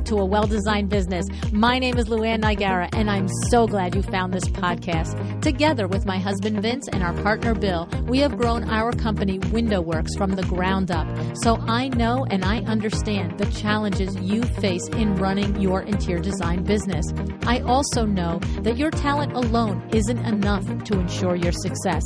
to A Well-Designed Business. My name is LuAnn and I'm so glad you found this podcast. Together with my husband Vince and our partner Bill, we have grown our company WindowWorks from the ground up. So I know and I understand the challenges you face in running your interior design business. I also know that your talent alone isn't enough to ensure your success.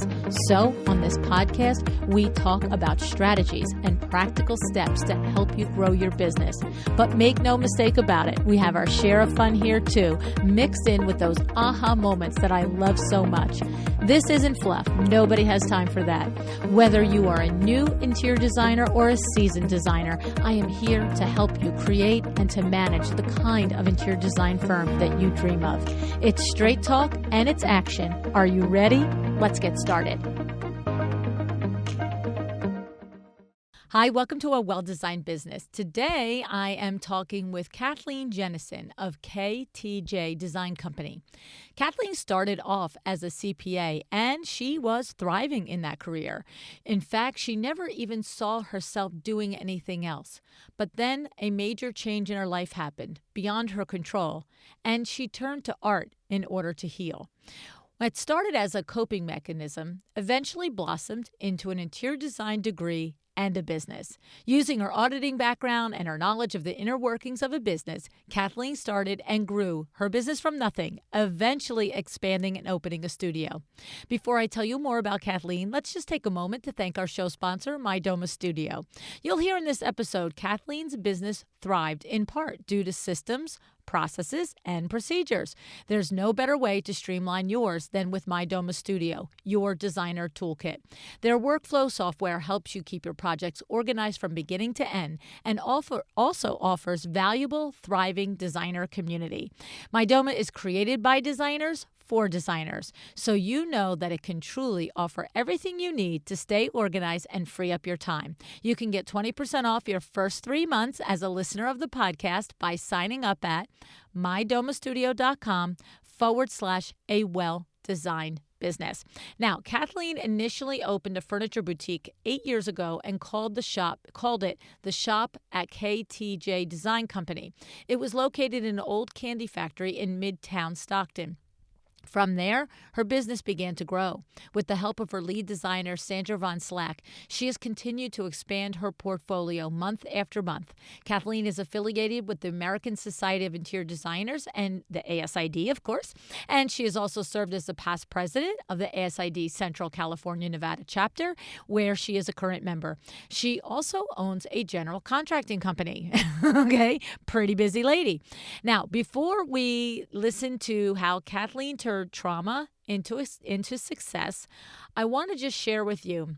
So on this podcast, we talk about strategies and practical steps to help you grow your business. But make no mistake about it, we have our share of fun here too, mixed in with those aha moments that I love so much. This isn't fluff. Nobody has time for that. Whether you are a new interior designer or a seasoned designer, I am here to help you create and to manage the kind of interior design firm that you dream of. It's straight talk and it's action. Are you ready? Let's get started. Hi, welcome to A Well-Designed Business. Today, I am talking with Kathleen Jennison of KTJ Design Company. Kathleen started off as a CPA, and she was thriving in that career. In fact, she never even saw herself doing anything else. But then a major change in her life happened, beyond her control, and she turned to art in order to heal. What started as a coping mechanism eventually blossomed into an interior design degree and a business. Using her auditing background and her knowledge of the inner workings of a business, Kathleen started and grew her business from nothing, eventually expanding and opening a studio. Before I tell you more about Kathleen, let's just take a moment to thank our show sponsor, My Doma Studio. You'll hear in this episode, Kathleen's business thrived in part due to systems, processes, and procedures. There's no better way to streamline yours than with My Doma Studio, your designer toolkit. Their workflow software helps you keep your projects organized from beginning to end and also offers valuable, thriving designer community. My Doma is created by designers for designers, so you know that it can truly offer everything you need to stay organized and free up your time. You can get 20% off your first 3 months as a listener of the podcast by signing up at mydomastudio.com/a well-designed business. Now, Kathleen initially opened a furniture boutique 8 years ago and called it the Shop at KTJ Design Company. It was located in an old candy factory in Midtown Stockton. From there, her business began to grow. With the help of her lead designer, Sandra Von Slack, she has continued to expand her portfolio month after month. Kathleen is affiliated with the American Society of Interior Designers and the ASID, of course, and she has also served as the past president of the ASID Central California, Nevada chapter, where she is a current member. She also owns a general contracting company. Okay, pretty busy lady. Now, before we listen to how Kathleen turned trauma into success, I want to just share with you,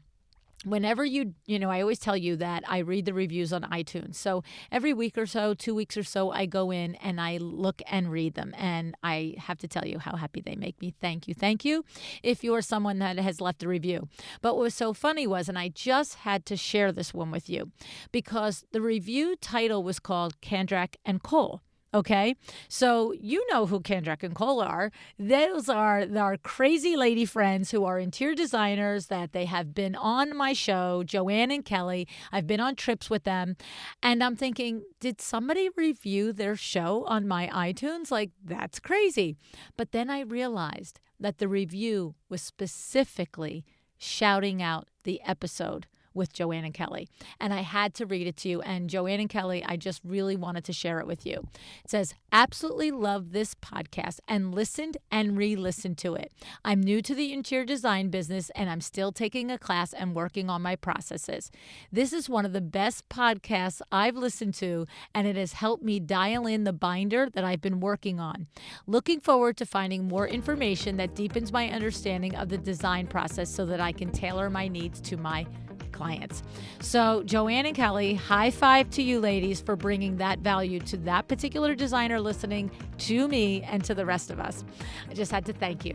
whenever I always tell you that I read the reviews on iTunes. So every week or so, 2 weeks or so, I go in and I look and read them. And I have to tell you how happy they make me. Thank you. Thank you if you're someone that has left a review. But what was so funny was, and I just had to share this one with you, because the review title was called Kandrak and Cole. Okay, so you know who Kandrak and Cole are. Those are our crazy lady friends who are interior designers that they have been on my show, LuAnn and Kelly. I've been on trips with them. And I'm thinking, did somebody review their show on my iTunes? Like, that's crazy. But then I realized that the review was specifically shouting out the episode with LuAnn and Kelly. And I had to read it to you. And LuAnn and Kelly, I just really wanted to share it with you. It says, absolutely love this podcast and listened and re-listened to it. I'm new to the interior design business and I'm still taking a class and working on my processes. This is one of the best podcasts I've listened to, and it has helped me dial in the binder that I've been working on. Looking forward to finding more information that deepens my understanding of the design process so that I can tailor my needs to my clients. So LuAnn and Kelly, high five to you ladies for bringing that value to that particular designer listening, to me, and to the rest of us. I just had to thank you.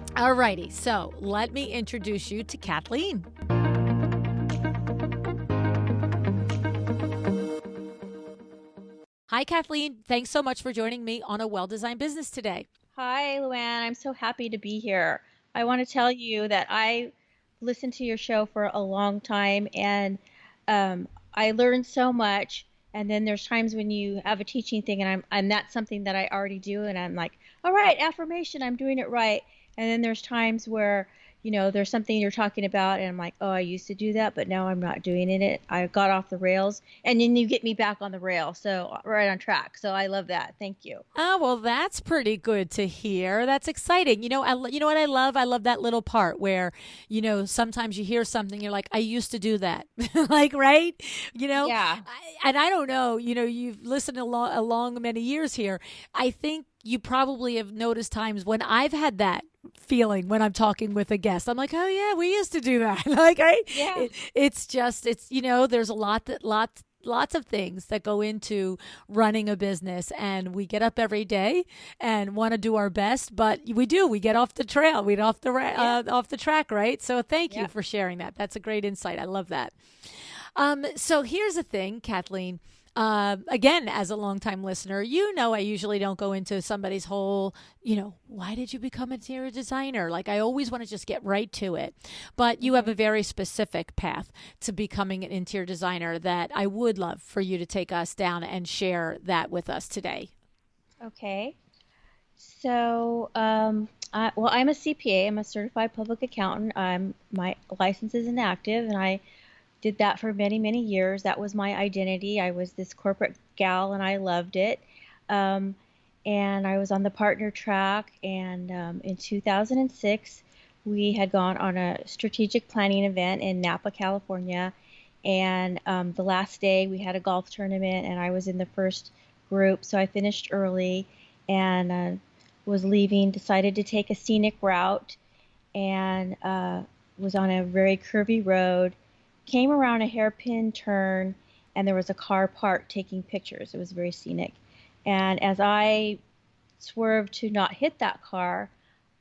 Alrighty, so let me introduce you to Kathleen. Hi, Kathleen. Thanks so much for joining me on A Well-Designed Business today. Hi, LuAnn. I'm so happy to be here. I want to tell you that I listened to your show for a long time, and I learned so much. And then there's times when you have a teaching thing and that's something that I already do and I'm like, all right, affirmation, I'm doing it right. And then there's times where, there's something you're talking about and I'm like, oh, I used to do that, but now I'm not doing it. I got off the rails and then you get me back on the rail. So right on track. So I love that. Thank you. Oh, well, that's pretty good to hear. That's exciting. You know what I love? I love that little part where, sometimes you hear something, you're like, I used to do that. Like, right? Yeah. And I don't know, you've listened along many years here. I think you probably have noticed times when I've had that feeling when I'm talking with a guest. I'm like, oh yeah, we used to do that. Like, right? Yeah. There's a lots of things that go into running a business, and we get up every day and want to do our best, but we get off the trail, we get Yeah. off the track, right? So thank you Yeah. for sharing that. That's a great insight. I love that. So here's the thing, Kathleen. Again, as a longtime listener, I usually don't go into somebody's whole, why did you become an interior designer? Like, I always want to just get right to it. But you have Hmm. a very specific path to becoming an interior designer that I would love for you to take us down and share that with us today. Okay. So, I'm a CPA. I'm a certified public accountant. My license is inactive, and I did that for many, many years. That was my identity. I was this corporate gal, and I loved it. Um, and I was on the partner track. And in 2006, we had gone on a strategic planning event in Napa, California. And the last day, we had a golf tournament, and I was in the first group, so I finished early and was leaving. Decided to take a scenic route and was on a very curvy road, came around a hairpin turn, and there was a car parked taking pictures. It was very scenic. And as I swerved to not hit that car,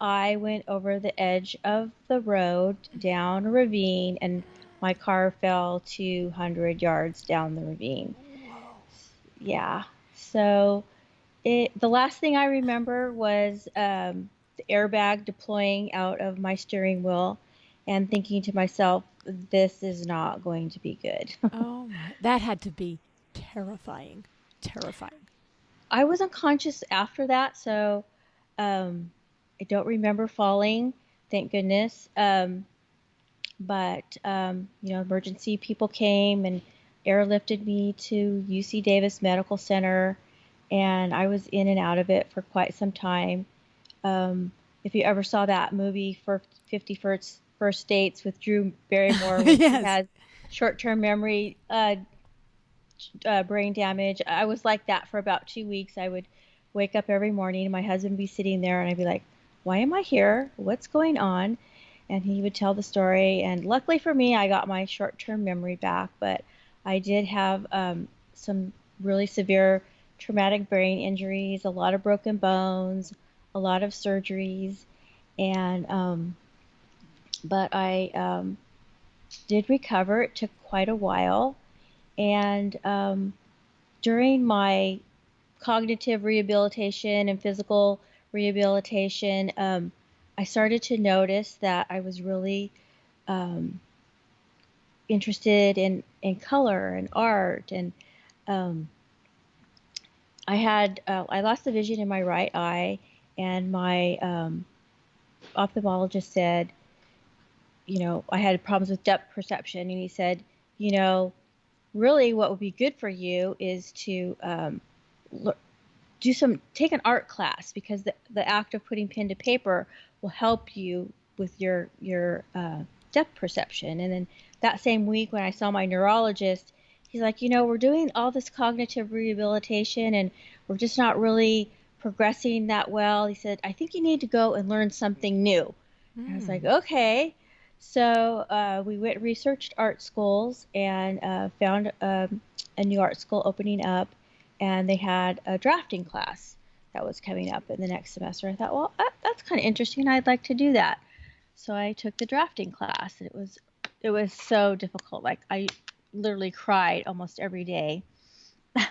I went over the edge of the road down a ravine, and my car fell 200 yards down the ravine. Yeah. So the last thing I remember was the airbag deploying out of my steering wheel and thinking to myself, this is not going to be good. Oh my, that had to be terrifying. Terrifying. I was unconscious after that, so I don't remember falling, thank goodness. But emergency people came and airlifted me to UC Davis Medical Center, and I was in and out of it for quite some time. Um, if you ever saw that movie for 50 First Dates with Drew Barrymore when she Yes. has short-term memory brain damage, I was like that for about 2 weeks. I would wake up every morning and my husband would be sitting there and I'd be like, why am I here? What's going on? And he would tell the story. And luckily for me, I got my short-term memory back, but I did have some really severe traumatic brain injuries, a lot of broken bones, a lot of surgeries, and but I did recover. It took quite a while, and during my cognitive rehabilitation and physical rehabilitation, I started to notice that I was really um, interested in color and art, and um, I lost the vision in my right eye, and my ophthalmologist said, I had problems with depth perception, and he said, you know, really, what would be good for you is to take an art class because the act of putting pen to paper will help you with your depth perception. And then that same week when I saw my neurologist, he's like, we're doing all this cognitive rehabilitation and we're just not really progressing that well. He said, I think you need to go and learn something new. And I was like, Hmm. okay. So we went and researched art schools and found a new art school opening up, and they had a drafting class that was coming up in the next semester. I thought, well, that's kind of interesting. I'd like to do that. So I took the drafting class, and it was so difficult. Like I literally cried almost every day.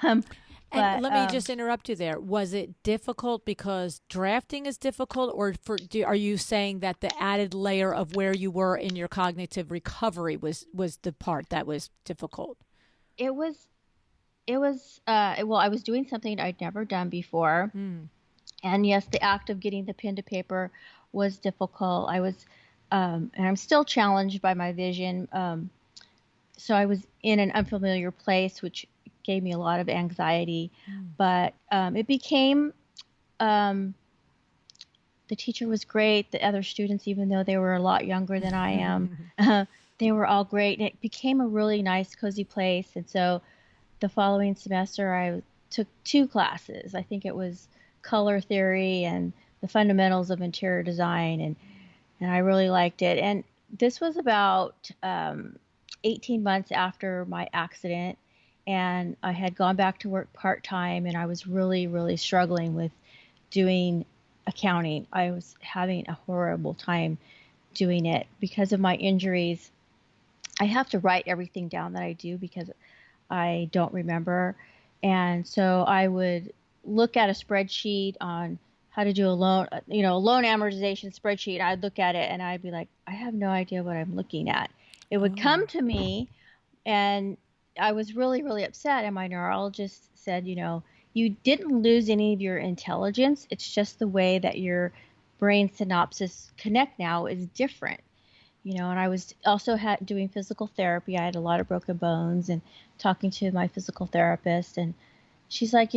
Um, And but let me just interrupt you there. Was it difficult because drafting is difficult, or are you saying that the added layer of where you were in your cognitive recovery was the part that was difficult? it was it was, well, I was doing something I'd never done before. Mm. And yes, the act of getting the pen to paper was difficult. And I'm still challenged by my vision. So I was in an unfamiliar place, which gave me a lot of anxiety. But it became, um, the teacher was great. The other students, even though they were a lot younger than I am, they were all great. And it became a really nice, cozy place. And so the following semester, I took 2 classes. I think it was color theory and the fundamentals of interior design. And I really liked it. And this was about 18 months after my accident. And I had gone back to work part-time, and I was really, really struggling with doing accounting. I was having a horrible time doing it because of my injuries. I have to write everything down that I do because I don't remember. And so I would look at a spreadsheet on how to do a loan, a loan amortization spreadsheet. I'd look at it and I'd be like, I have no idea what I'm looking at. It would come to me, and I was really, really upset. And my neurologist said, you didn't lose any of your intelligence. It's just the way that your brain synapses connect now is different. And I was also doing physical therapy. I had a lot of broken bones, and talking to my physical therapist. And she's like,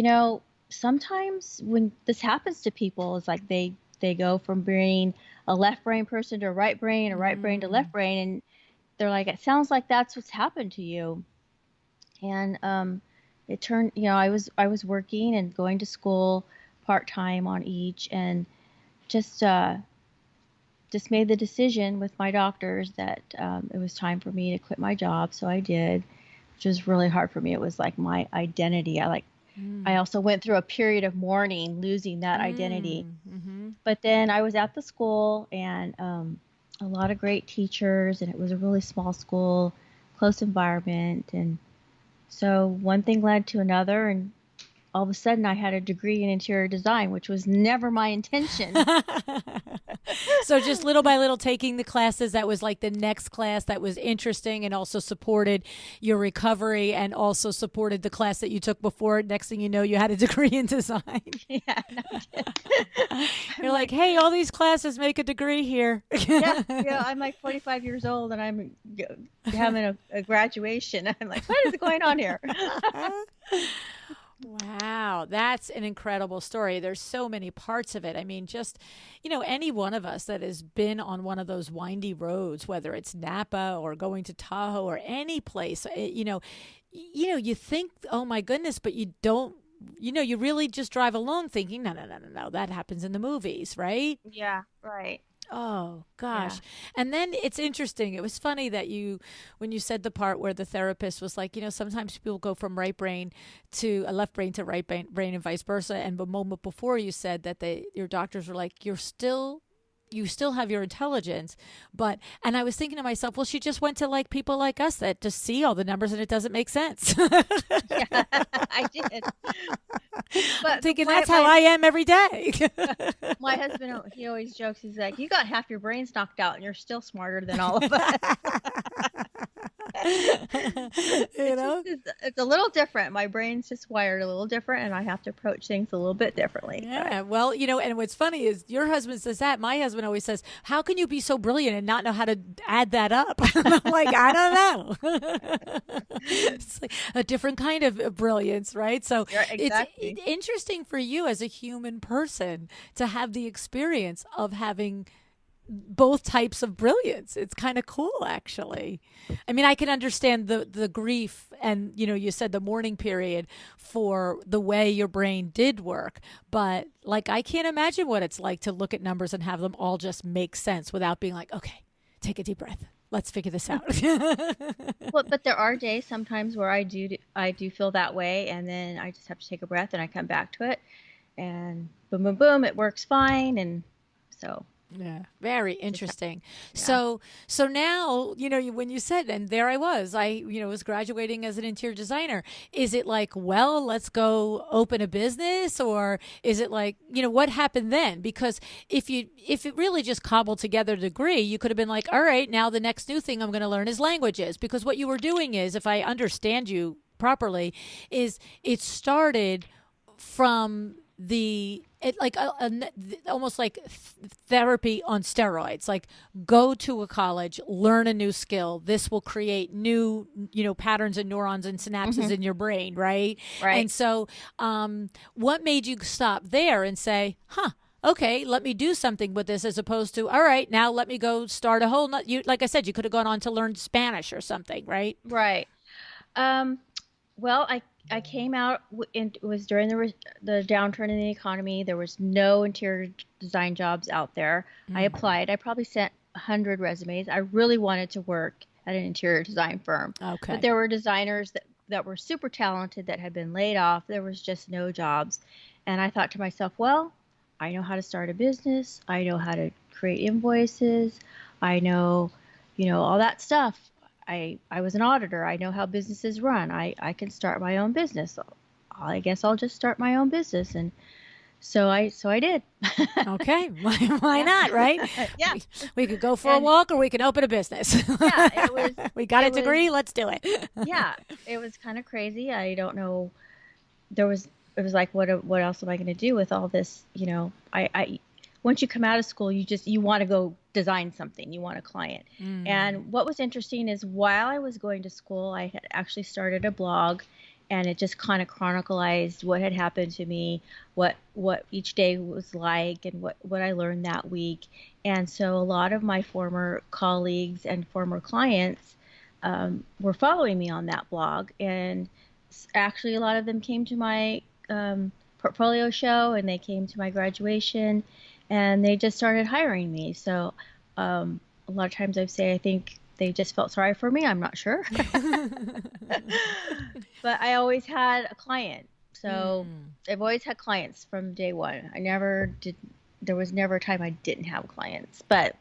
sometimes when this happens to people, it's like they go from being a left brain person to a right brain, a right brain to left brain. And they're like, it sounds like that's what's happened to you. And it turned, I was working and going to school part-time on each, and just made the decision with my doctors that it was time for me to quit my job. So I did, which was really hard for me. It was like my identity. I also went through a period of mourning, losing that identity. But then I was at the school, and a lot of great teachers, and it was a really small school, close environment. And so one thing led to another, and all of a sudden I had a degree in interior design, which was never my intention. So just little by little taking the classes, that was like the next class that was interesting and also supported your recovery and also supported the class that you took before. Next thing you know, you had a degree in design. Yeah, no, I did. You're like, hey, all these classes make a degree here. Yeah, I'm like 45 years old, and I'm having a graduation. I'm like, what is going on here? Wow, that's an incredible story. There's so many parts of it. I mean, just, any one of us that has been on one of those windy roads, whether it's Napa or going to Tahoe or any place, you think, oh my goodness, but you don't, you really just drive along thinking, no, that happens in the movies, right? Yeah, right. Oh gosh. Yeah. And then it's interesting. It was funny that when you said the part where the therapist was like, sometimes people go from right brain to a left brain to right brain and vice versa. And the moment before you said that your doctors were like, you still have your intelligence, and I was thinking to myself, well, she just went to like people like us that just see all the numbers and it doesn't make sense. Yeah, I did. But I'm thinking that's how I am every day. My husband, he always jokes. He's like, you got half your brains knocked out and you're still smarter than all of us. It's a little different. My brain's just wired a little different, and I have to approach things a little bit differently. Yeah. Well, and what's funny is your husband says that. My husband always says, how can you be so brilliant and not know how to add that up? I'm like, I don't know. It's like a different kind of brilliance, right? So exactly. It's interesting for you as a human person to have the experience of having both types of brilliance. It's kind of cool, actually. I mean, I can understand the grief and, you said the mourning period for the way your brain did work. But like, I can't imagine what it's like to look at numbers and have them all just make sense without being like, okay, take a deep breath. Let's figure this out. But there are days sometimes where I do feel that way, and then I just have to take a breath and I come back to it, and boom, boom, boom, it works fine. And so. Yeah, very interesting. Yeah. So now, when you said, and there I was graduating as an interior designer. Is it like, well, let's go open a business, or is it like, what happened then? Because if it really just cobbled together a degree, you could have been like, all right, now the next new thing I'm going to learn is languages, because what you were doing is, if I understand you properly, is it started from almost like therapy on steroids. Like, go to a college, learn a new skill. This will create new, patterns and neurons and synapses in your brain, right? Right. And so, what made you stop there and say, "Huh, okay, let me do something with this," as opposed to, "All right, now let me go start a whole." You, like I said, you could have gone on to learn Spanish or something, right? Right. Well, I came out it was during the downturn in the economy. There was no interior design jobs out there. I applied. I probably sent 100 resumes. I really wanted to work at an interior design firm. Okay. But there were designers that were super talented that had been laid off. There was just no jobs. And I thought to myself, well, I know how to start a business. I know how to create invoices. I know, all that stuff. I was an auditor. I know how businesses run. I can start my own business. I guess I'll just start my own business. And so I did. Okay. Why not, right? Yeah. We could go for a walk, or we could open a business. Yeah, it was. We got a degree. Let's do it. Yeah, it was kind of crazy. I don't know. It was like, what else am I going to do with all this? I once you come out of school, you want to go design something. You want a client. And what was interesting is, while I was going to school, I had actually started a blog, and it just kind of chronicalized what had happened to me, what each day was like, and what I learned that week. And so a lot of my former colleagues and former clients were following me on that blog. And actually, a lot of them came to my portfolio show, and they came to my graduation, and they just started hiring me. So a lot of times I say, I think they just felt sorry for me. I'm not sure. But I always had a client. So I've always had clients from day one. There was never a time I didn't have clients. But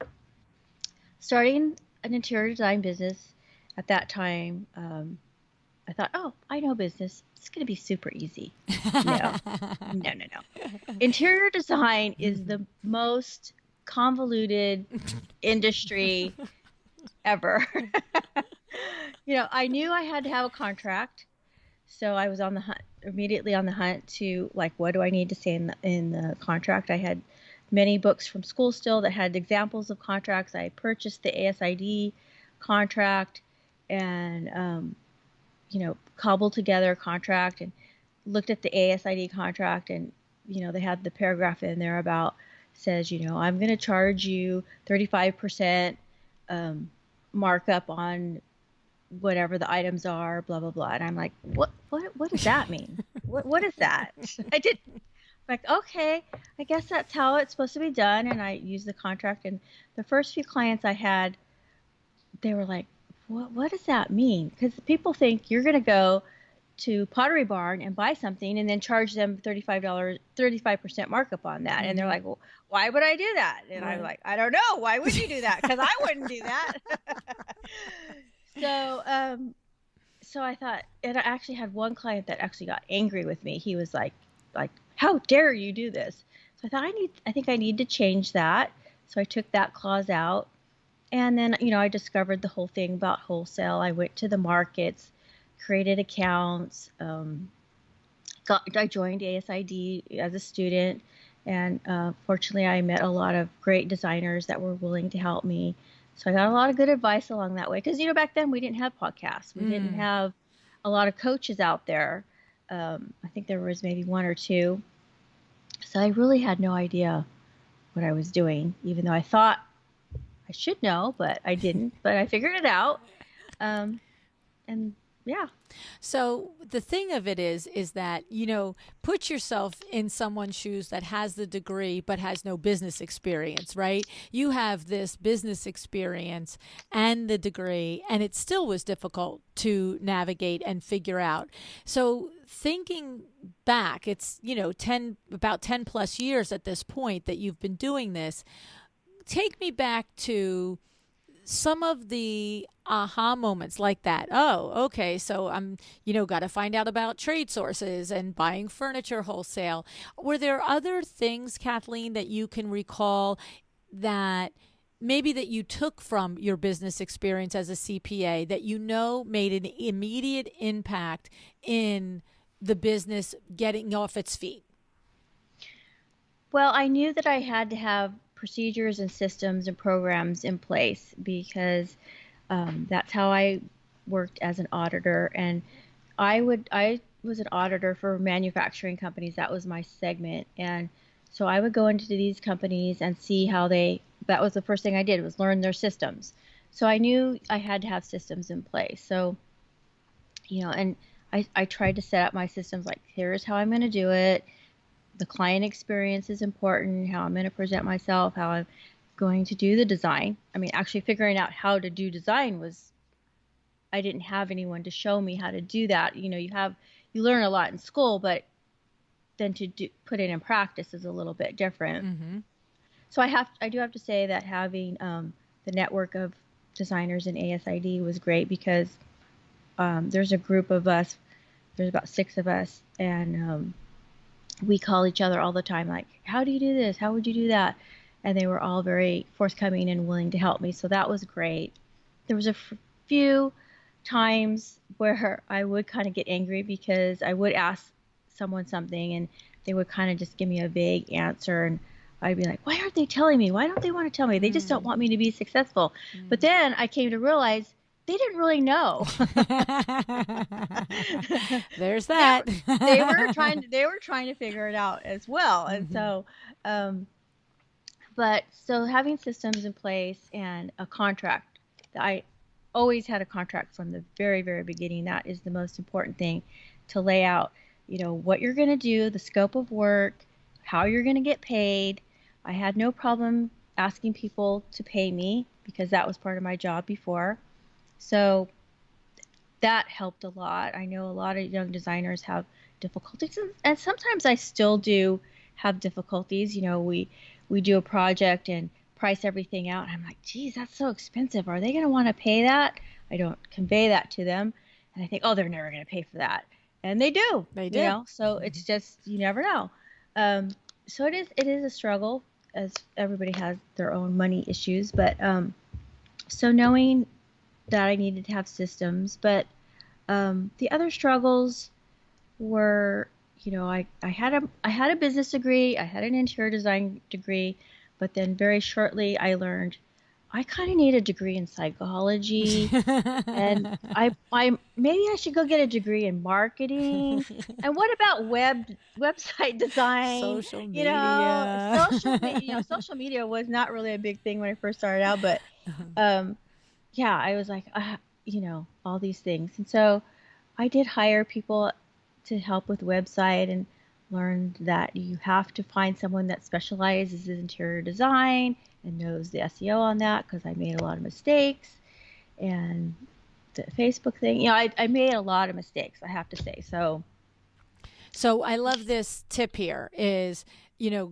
starting an interior design business at that time, I thought, oh, I know business. It's going to be super easy. No. Interior design is the most convoluted industry ever. I knew I had to have a contract. So I was immediately on the hunt to, like, what do I need to say in the contract? I had many books from school still that had examples of contracts. I purchased the ASID contract and, cobbled together a contract and looked at the ASID contract, and, they had the paragraph in there about, says, I'm going to charge you 35% markup on whatever the items are, blah, blah, blah. And I'm like, what does that mean? What is that? I did like, okay, I guess that's how it's supposed to be done. And I used the contract, and the first few clients I had, they were like, what does that mean? Because people think you're going to go to Pottery Barn and buy something and then charge them $35% markup on that. And they're like, well, why would I do that? And I'm like, I don't know. Why would you do that? Because I wouldn't do that. So I thought, and I actually had one client that actually got angry with me. He was like, how dare you do this? So I thought, I think I need to change that. So I took that clause out. And then, I discovered the whole thing about wholesale. I went to the markets, created accounts, I joined ASID as a student, and fortunately I met a lot of great designers that were willing to help me. So I got a lot of good advice along that way, because back then we didn't have podcasts. We didn't have a lot of coaches out there. I think there was maybe one or two. So I really had no idea what I was doing, even though I thought I should know, but I didn't. But I figured it out. And yeah. So the thing of it is that, put yourself in someone's shoes that has the degree but has no business experience, right? You have this business experience and the degree, and it still was difficult to navigate and figure out. So thinking back, it's, about 10 plus years at this point that you've been doing this. Take me back to some of the aha moments like that. Oh, okay, so I'm, got to find out about trade sources and buying furniture wholesale. Were there other things, Kathleen, that you can recall that maybe that you took from your business experience as a CPA that made an immediate impact in the business getting off its feet? Well, I knew that I had to have procedures and systems and programs in place because that's how I worked as an auditor. And I was an auditor for manufacturing companies. That was my segment. And so I would go into these companies and see how that was the first thing I did, was learn their systems. So I knew I had to have systems in place. So, and I tried to set up my systems like, here's how I'm going to do it. The client experience is important, how I'm going to present myself, how I'm going to do the design. I mean, actually figuring out how to do design I didn't have anyone to show me how to do that. You learn a lot in school, but then put it in practice is a little bit different. Mm-hmm. So I do have to say that having the network of designers in ASID was great because there's a group of us, there's about 6 of us, and we call each other all the time, like, how do you do this? How would you do that? And they were all very forthcoming and willing to help me. So that was great. There was a few times where I would kind of get angry because I would ask someone something and they would kind of just give me a vague answer. And I'd be like, why aren't they telling me? Why don't they want to tell me? They just don't want me to be successful. But then I came to realize they didn't really know. There's that. They were trying to figure it out as well. And so, so having systems in place and a contract, I always had a contract from the very, very beginning. That is the most important thing, to lay out, what you're going to do, the scope of work, how you're going to get paid. I had no problem asking people to pay me because that was part of my job before. So that helped a lot. I know a lot of young designers have difficulties, and sometimes I still do have difficulties. We do a project and price everything out. And I'm like, geez, that's so expensive. Are they going to want to pay that? I don't convey that to them. And I think, oh, they're never going to pay for that. And they do. They do. So it's just, you never know. So it is a struggle, as everybody has their own money issues. But so knowing that I needed to have systems, but the other struggles were, I had a business degree, I had an interior design degree, but then very shortly I learned I kind of need a degree in psychology, and I maybe I should go get a degree in marketing. And what about website design? Social media. Social media was not really a big thing when I first started out, but yeah, I was like, all these things. And so I did hire people to help with website and learned that you have to find someone that specializes in interior design and knows the SEO on that, because I made a lot of mistakes. And the Facebook thing, I made a lot of mistakes, I have to say. So I love this tip here is,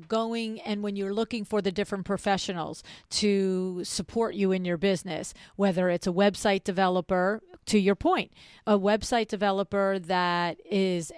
going and when you're looking for the different professionals to support you in your business, whether it's a website developer, to your point, a website developer that is,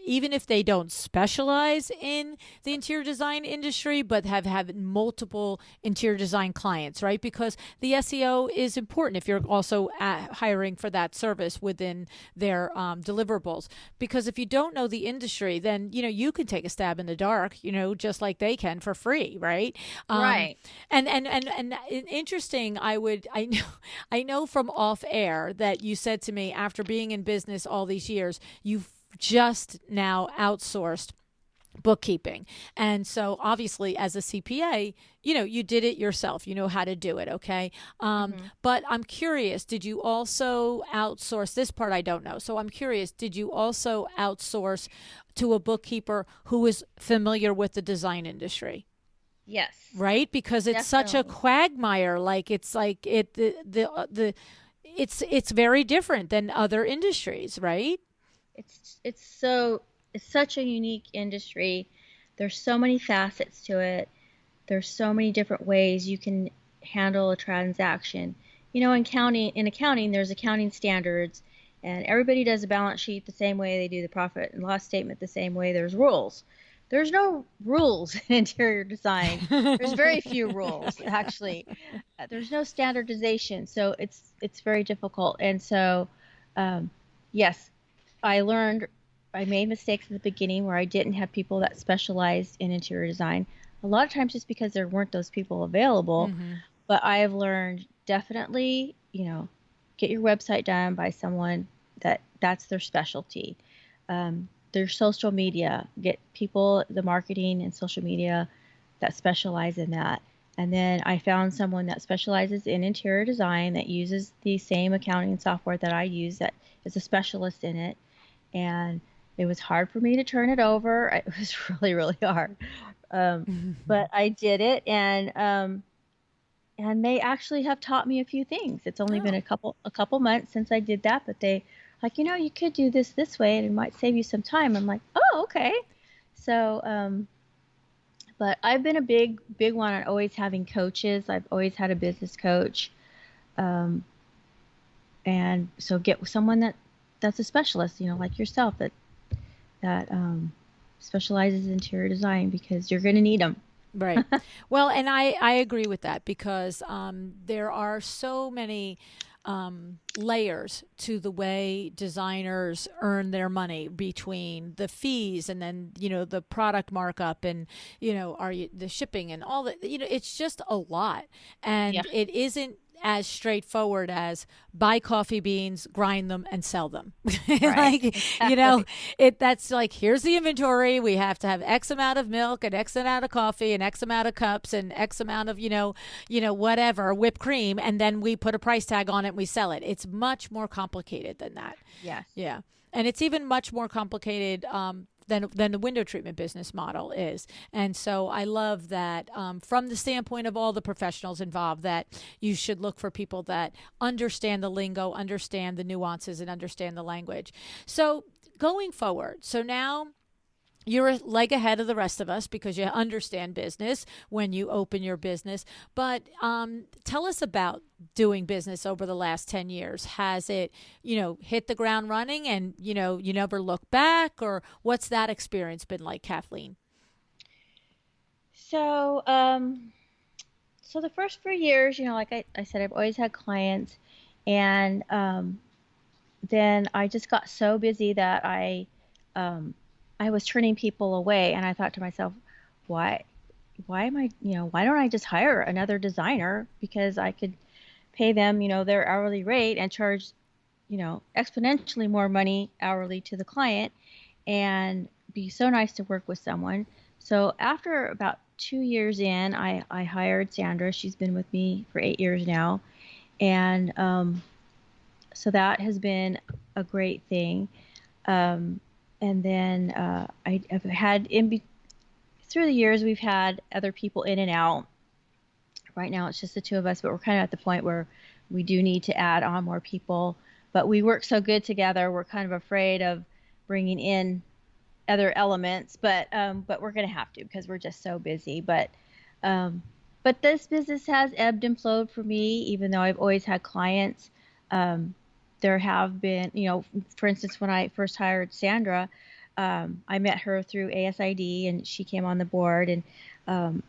even if they don't specialize in the interior design industry, but have had multiple interior design clients, right? Because the SEO is important if you're also hiring for that service within their deliverables. Because if you don't know the industry, then, you can take a stab in the dark, just like they can for free, right? Right. And interesting, I know from off air that you said to me, after being in business all these years, you've just now outsourced bookkeeping. And so obviously as a CPA, you did it yourself, you know how to do it. Okay. But I'm curious, did you also outsource this part? I don't know. So I'm curious, did you also outsource to a bookkeeper who is familiar with the design industry? Yes. Right? Because it's Definitely. such a quagmire. It's very different than other industries, right? It's such a unique industry. There's so many facets to it. There's so many different ways you can handle a transaction. In accounting, there's accounting standards, and everybody does a balance sheet the same way. They do the profit and loss statement the same way. There's rules. there's no rules in interior design. There's very few rules, actually. There's no standardization, so it's very difficult. And so, um, yes, I learned I made mistakes at the beginning where I didn't have people that specialized in interior design. A lot of times just because there weren't those people available. Mm-hmm. But I have learned definitely, get your website done by someone that's their specialty. Their social media, get people, the marketing and social media that specialize in that. And then I found someone that specializes in interior design that uses the same accounting software that I use that is a specialist in it. And it was hard for me to turn it over. It was really, really hard. But I did it, and they actually have taught me a few things. It's only been Oh, a couple months since I did that, but they like, you could do this way and it might save you some time. I'm like, oh, okay. So, but I've been a big one on always having coaches. I've always had a business coach. Um, and so get someone that's a specialist, like yourself, that specializes in interior design, because you're going to need them. right. Well, and I agree with that because there are so many layers to the way designers earn their money between the fees and then, the product markup and, are you the shipping and all that, it's just a lot. Yeah, And it isn't as straightforward as buy coffee beans, grind them, and sell them. right. Like, Exactly. that's like, here's the inventory. We have to have X amount of milk and X amount of coffee and X amount of cups and X amount of, whatever, whipped cream. And then we put a price tag on it and we sell it. It's much more complicated than that. Yes. Yeah. And it's even much more complicated than the window treatment business model is. And so I love that from the standpoint of all the professionals involved, that you should look for people that understand the lingo, understand the nuances, and understand the language. So going forward, so now you're a leg ahead of the rest of us because you understand business when you open your business. But tell us about doing business over the last 10 years. Has it, hit the ground running and, you never look back? Or what's that experience been like, Kathleen? So, so the first few years, like I said, I've always had clients, and then I just got so busy that um, I was turning people away, and I thought to myself, why, why am I, why don't I just hire another designer, because I could pay them, their hourly rate and charge, exponentially more money hourly to the client, and be so nice to work with someone. So after about 2 years in, I hired Sandra. She's been with me for 8 years now. And so that has been a great thing. And then I've had through the years, we've had other people in and out. Right now, it's just the two of us, but we're kind of at the point where we do need to add on more people. But we work so good together, we're kind of afraid of bringing in other elements, but we're going to have to, because we're just so busy. Um, but this business has ebbed and flowed for me, even though I've always had clients. Um, there have been, for instance, when I first hired Sandra, I met her through ASID, and she came on the board, and um,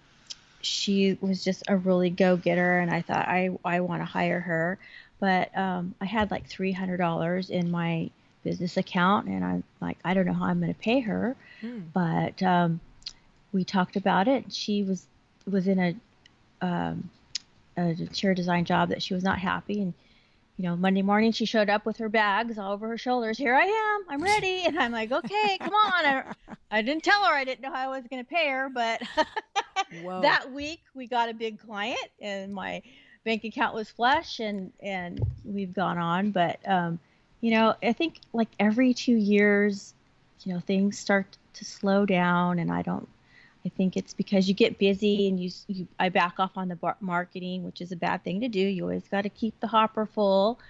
she was just a really go-getter, and I thought I want to hire her. But I had like $300 in my business account, and I'm like, I don't know how I'm going to pay her. Hmm. But we talked about it. She was in um, a interior design job that she was not happy, and Monday morning she showed up with her bags all over her shoulders. Here I am. I'm ready. And I'm like, okay, come on. I didn't tell her I didn't know how I was going to pay her, but Whoa. that week we got a big client, and my bank account was flush, and we've gone on. But I think like every 2 years, things start to slow down, and I think it's because you get busy, and I back off on the marketing, which is a bad thing to do. You always got to keep the hopper full.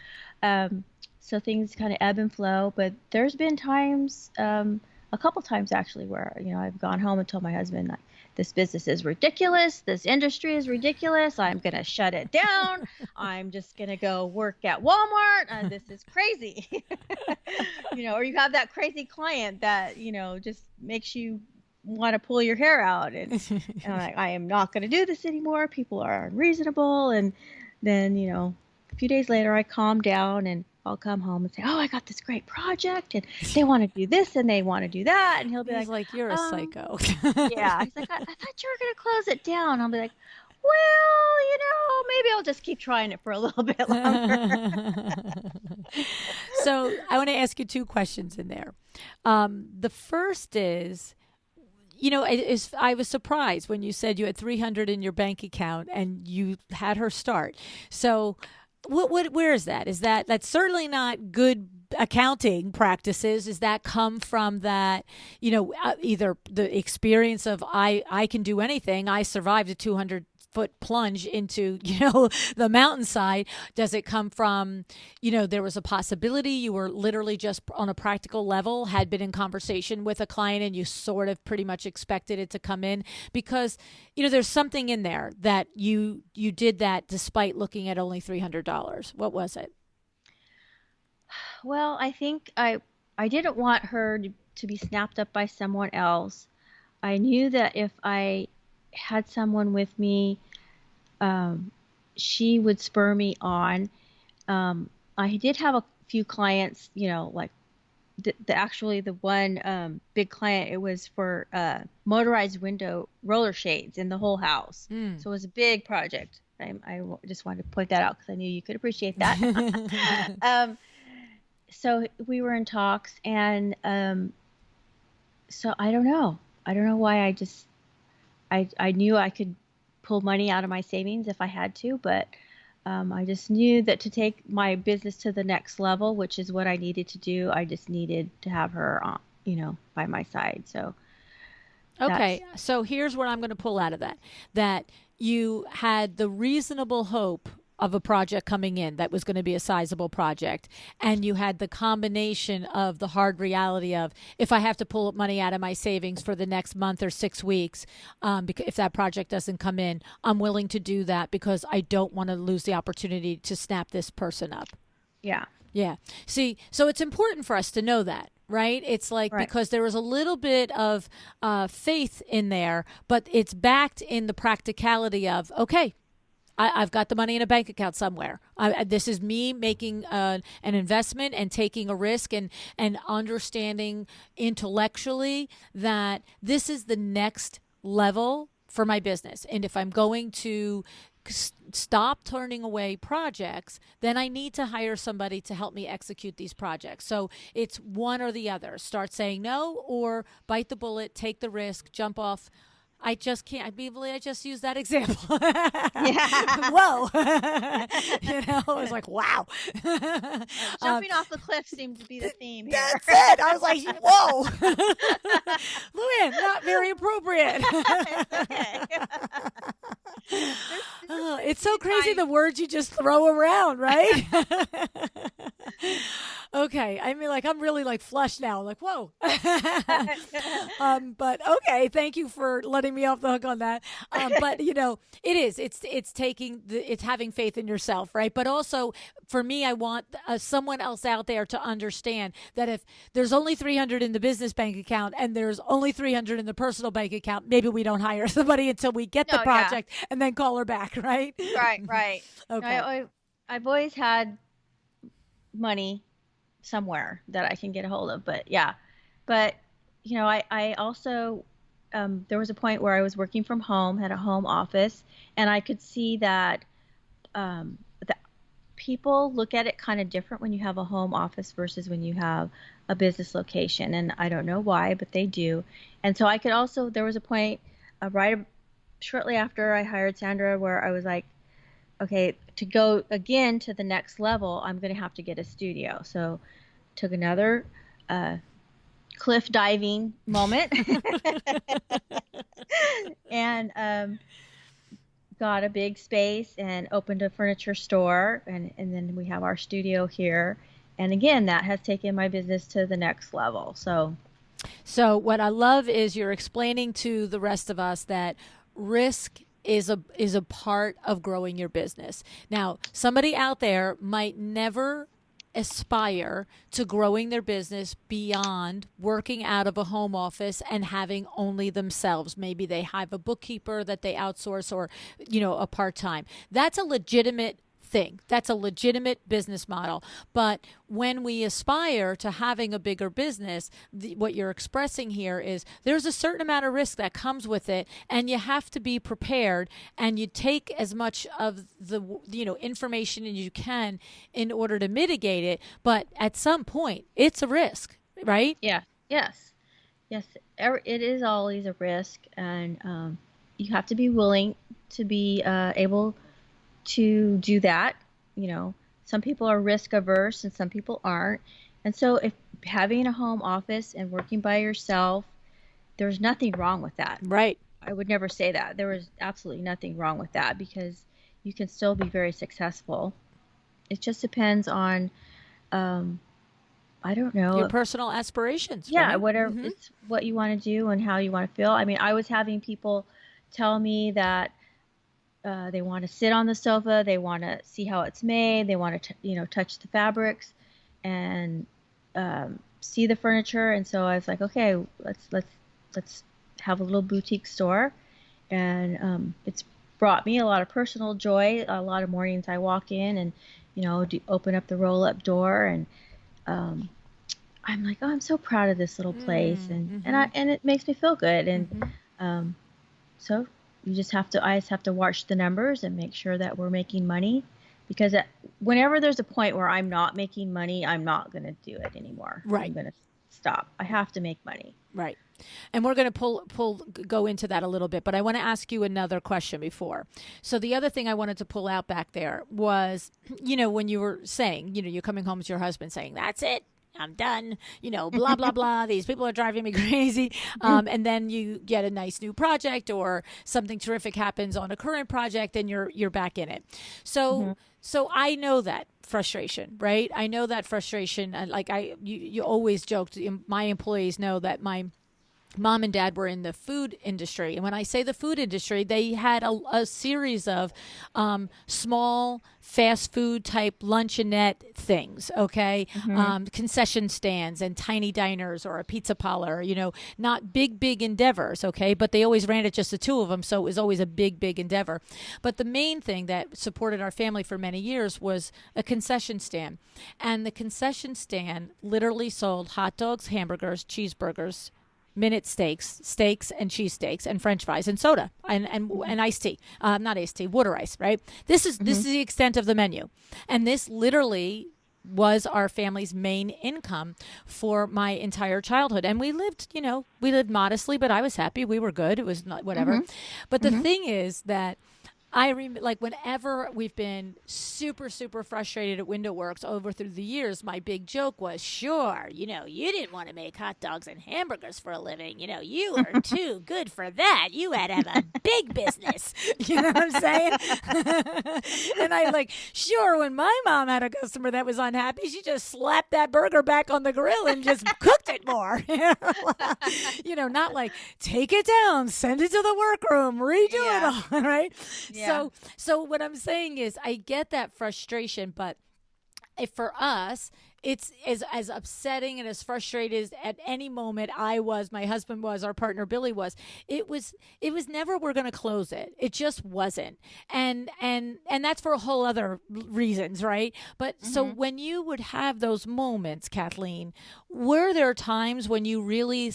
Um, so things kind of ebb and flow. But there's been times, a couple times actually, where I've gone home and told my husband, like, this business is ridiculous. This industry is ridiculous. I'm gonna shut it down. I'm just gonna go work at Walmart. This is crazy. Or you have that crazy client that just makes you want to pull your hair out. And I am not going to do this anymore. People are unreasonable. And then, a few days later, I calm down and I'll come home and say, oh, I got this great project and they want to do this and they want to do that. And he'll be like, you're a psycho. Yeah. He's like, I thought you were going to close it down. I'll be like, well, maybe I'll just keep trying it for a little bit longer. So I want to ask you two questions in there. The first is, I was surprised when you said you had 300 in your bank account and you had her start. So where is that? That's certainly not good accounting practices. Does that come from that, either the experience of I can do anything. I survived a 200-foot plunge into, the mountainside? Does it come from, there was a possibility you were literally just on a practical level, had been in conversation with a client and you sort of pretty much expected it to come in? Because, there's something in there that you did that despite looking at only $300. What was it? Well, I think I didn't want her to be snapped up by someone else. I knew that if I had someone with me, she would spur me on. I did have a few clients, like the one big client, it was for motorized window roller shades in the whole house. So it was a big project. I just wanted to point that out because I knew you could appreciate that. So we were in talks, and so I don't know. I don't know why I knew I could pull money out of my savings if I had to, but I just knew that to take my business to the next level, which is what I needed to do, I just needed to have her, by my side. So okay, so here's what I'm going to pull out of that you had the reasonable hope of a project coming in that was going to be a sizable project, and you had the combination of the hard reality of, if I have to pull money out of my savings for the next month or 6 weeks, because if that project doesn't come in, I'm willing to do that because I don't want to lose the opportunity to snap this person up. Yeah. See, so it's important for us to know that, right? It's like, right, because there was a little bit of faith in there, but it's backed in the practicality of, okay, I've got the money in a bank account somewhere. This is me making an investment and taking a risk and understanding intellectually that this is the next level for my business. And if I'm going to stop turning away projects, then I need to hire somebody to help me execute these projects. So it's one or the other. Start saying no, or bite the bullet, take the risk, jump off. I just can't. I just used that example. Yeah. Whoa. I was like, wow. Jumping off the cliff seemed to be the theme here. That's it. I was like, whoa. LuAnn, not very appropriate. It's okay. It's so crazy the words you just throw around, right? Okay. I mean, I'm really flushed now. Like, whoa. But okay. Thank you for letting me off the hook on that. But it is. It's taking it's having faith in yourself, right? But also for me, I want someone else out there to understand that if there's only 300 in the business bank account and there's only 300 in the personal bank account, maybe we don't hire somebody until we get the project and then call her back, right? Right. Okay. I've always had money somewhere that I can get a hold of, but I also, there was a point where I was working from home, had a home office, and I could see that people look at it kind of different when you have a home office versus when you have a business location. And I don't know why, but they do. And so I could also, there was a point shortly after I hired Sandra where I was like, okay, to go again to the next level, I'm going to have to get a studio. So took another cliff diving moment and got a big space and opened a furniture store, and then we have our studio here. And again, that has taken my business to the next level. So what I love is you're explaining to the rest of us that risk is a part of growing your business. Now, somebody out there might never aspire to growing their business beyond working out of a home office and having only themselves. Maybe they have a bookkeeper that they outsource, or, a part-time. That's a legitimate thing. That's a legitimate business model. But when we aspire to having a bigger business, what you're expressing here is there's a certain amount of risk that comes with it, and you have to be prepared, and you take as much of the information as you can in order to mitigate it. But at some point, it's a risk, right? Yeah. Yes. Yes. It is always a risk, and you have to be willing to be able to do that. Some people are risk averse and some people aren't. And so if having a home office and working by yourself, there's nothing wrong with that. Right. I would never say that. There was absolutely nothing wrong with that, because you can still be very successful. It just depends on, I don't know. Your personal aspirations. Yeah, right? whatever. It's what you want to do and how you want to feel. I mean, I was having people tell me that they want to sit on the sofa. They want to see how it's made. They want to, touch the fabrics and see the furniture. And so I was like, okay, let's have a little boutique store. And it's brought me a lot of personal joy. A lot of mornings I walk in and, open up the roll-up door, and I'm like, oh, I'm so proud of this little place, and it makes me feel good. And so. I just have to watch the numbers and make sure that we're making money, because whenever there's a point where I'm not making money, I'm not going to do it anymore. Right. I'm going to stop. I have to make money. Right. And we're going to go into that a little bit, but I want to ask you another question before. So the other thing I wanted to pull out back there was, when you were saying, you're coming home to your husband saying, that's it, I'm done, blah, blah, blah. These people are driving me crazy. And then you get a nice new project, or something terrific happens on a current project, and you're back in it. So I know that frustration, right? I know that frustration. Like you always joked, my employees know that my mom and dad were in the food industry. And when I say the food industry, they had a series of small fast food type luncheonette things, okay? Concession stands and tiny diners, or a pizza parlor, not big endeavors, okay? But they always ran it just the two of them, so it was always a big endeavor. But the main thing that supported our family for many years was a concession stand. And the concession stand literally sold hot dogs, hamburgers, cheeseburgers, minute steaks and cheesesteaks, and French fries and soda and iced tea, not iced tea, water ice, right? This is the extent of the menu. And this literally was our family's main income for my entire childhood. And we lived modestly, but I was happy. We were good. It was not whatever. But the thing is that I remember, like, whenever we've been super frustrated at Window Works over through the years, my big joke was, sure, you didn't want to make hot dogs and hamburgers for a living. You were too good for that. You had to have a big business. You know what I'm saying? And I sure, when my mom had a customer that was unhappy, she just slapped that burger back on the grill and just cooked it more. Not like, take it down, send it to the workroom, redo it all, right? Yeah. So what I'm saying is, I get that frustration, but for us, it's as upsetting and as frustrated as at any moment my husband was, our partner Billy was. It was never, we're going to close it. It just wasn't. And that's for a whole other reasons, right? But so when you would have those moments, Kathleen, were there times when you really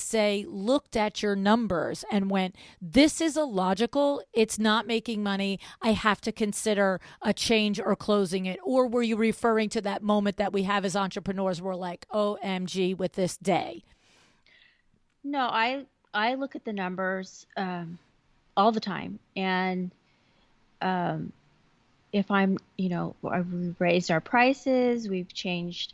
looked at your numbers and went, this is illogical, it's not making money, I have to consider a change or closing it? Or were you referring to that moment that we have as entrepreneurs, we're like, OMG with this day? No, I look at the numbers all the time. And if we've raised our prices, we've changed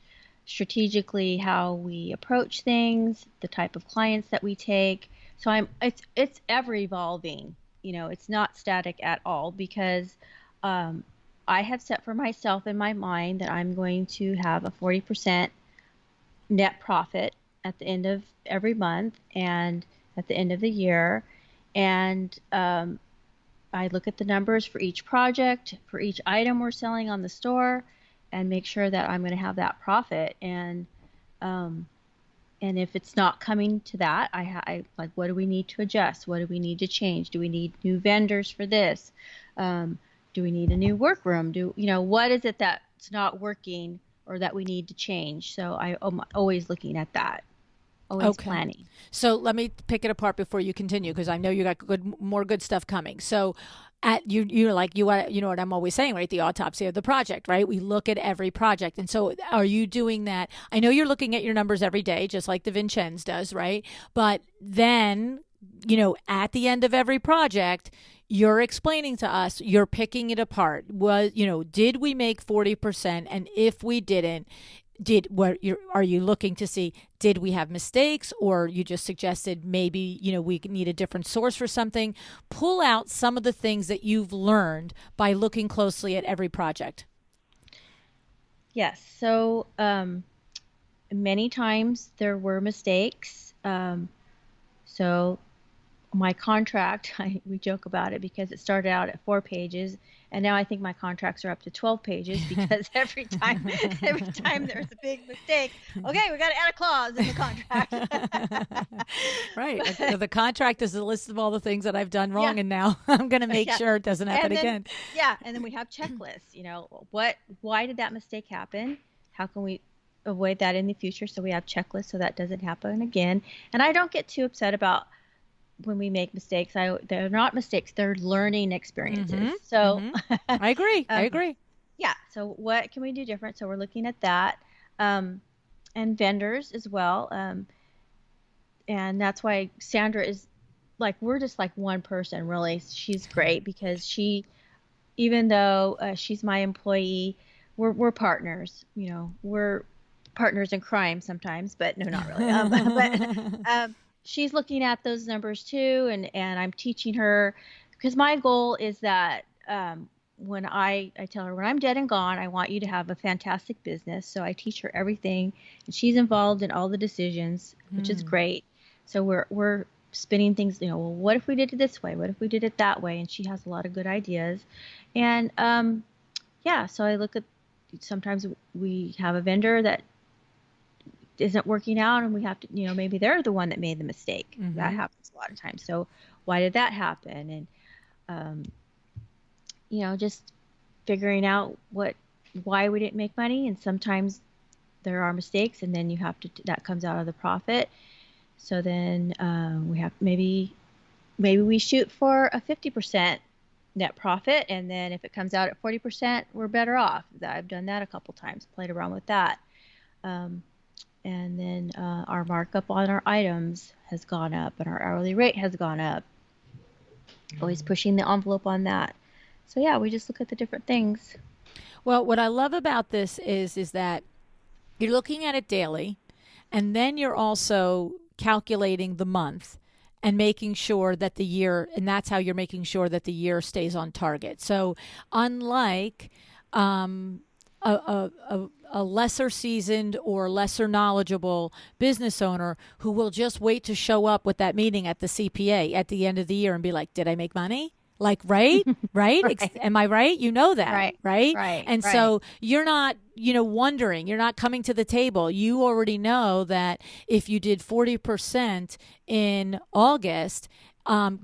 strategically how we approach things, the type of clients that we take. So it's ever evolving. It's not static at all, because I have set for myself in my mind that I'm going to have a 40% net profit at the end of every month and at the end of the year. And I look at the numbers for each project, for each item we're selling on the store, and make sure that I'm going to have that profit. Um, and if it's not coming to that, I like, what do we need to adjust? What do we need to change? Do we need new vendors for this? Do we need a new workroom? What is it that's not working or that we need to change? So I'm always looking at that, always Okay. planning. So let me pick it apart before you continue, because I know you got more good stuff coming. So you're like, you know what I'm always saying, right? The autopsy of the project, right? We look at every project. And so are you doing that? I know you're looking at your numbers every day, just like the Vincennes does, right? But then, at the end of every project, you're explaining to us, you're picking it apart. Did we make 40%? And if we didn't, are you looking to see, did we have mistakes, or you just suggested maybe we need a different source for something? Pull out some of the things that you've learned by looking closely at every project. Yes. So many times there were mistakes. So my contract, we joke about it because it started out at 4 pages, and now I think my contracts are up to 12 pages because every time there's a big mistake, okay, we got to add a clause in the contract. Right. But, The contract is a list of all the things that I've done wrong, yeah, and now I'm going to make yeah. sure it doesn't happen And then, again. yeah, and then we have checklists. Why did that mistake happen? How can we avoid that in the future? So we have checklists so that doesn't happen again. And I don't get too upset about when we make mistakes. They're not mistakes, they're learning experiences. So I agree. I agree. yeah, so what can we do different? So we're looking at that, and vendors as well. And that's why Sandra is like, we're just like one person, really. She's great because even though she's my employee, we're partners. We're partners in crime sometimes, but no, not really. But she's looking at those numbers too, and I'm teaching her, because my goal is that when I tell her, when I'm dead and gone, I want you to have a fantastic business. So I teach her everything, and she's involved in all the decisions, which is great. So we're spinning things, well, what if we did it this way? What if we did it that way? And she has a lot of good ideas. And yeah, so I look at, sometimes we have a vendor that isn't working out, and we have to, maybe they're the one that made the mistake. That happens a lot of times. So why did that happen? And just figuring out why we didn't make money. And sometimes there are mistakes, and then that comes out of the profit. So then we have maybe we shoot for a 50% net profit, and then if it comes out at 40%, we're better off. I've done that a couple times, played around with that. And then our markup on our items has gone up, and our hourly rate has gone up. Always pushing the envelope on that. So yeah, we just look at the different things. Well, what I love about this is that you're looking at it daily, and then you're also calculating the month and making sure that the year, and that's how you're making sure that the year stays on target. So unlike a lesser seasoned or lesser knowledgeable business owner who will just wait to show up with that meeting at the CPA at the end of the year and be like, did I make money? Like, right? Right. Am I right? You know that, right? And Right. so you're not, wondering, you're not coming to the table. You already know that if you did 40% in August,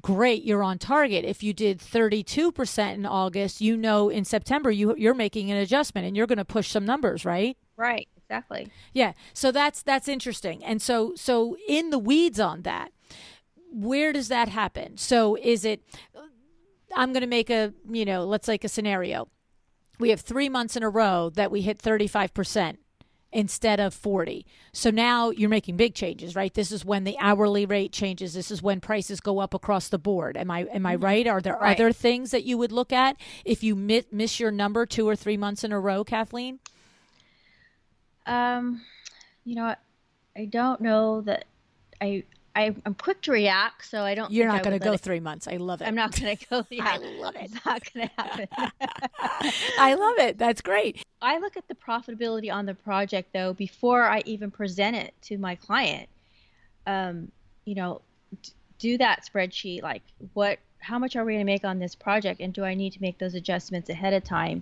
great, you're on target. If you did 32% in August, in September you're making an adjustment and you're going to push some numbers, right? Right. Exactly. Yeah. So that's interesting. And so in the weeds on that, where does that happen? So is it, I'm going to make let's like a scenario. We have 3 months in a row that we hit 35% instead of 40. So now you're making big changes, right? This is when the hourly rate changes. This is when prices go up across the board. Am I right? Are there other things that you would look at if you miss your number 2 or 3 months in a row, Kathleen? I don't know that I'm quick to react, so I don't. You're not going to go 3 months. I love it. I'm not going to go. Yeah, I love it. It's not going to happen. I love it. That's great. I look at the profitability on the project though before I even present it to my client. Do that spreadsheet. Like, how much are we going to make on this project, and do I need to make those adjustments ahead of time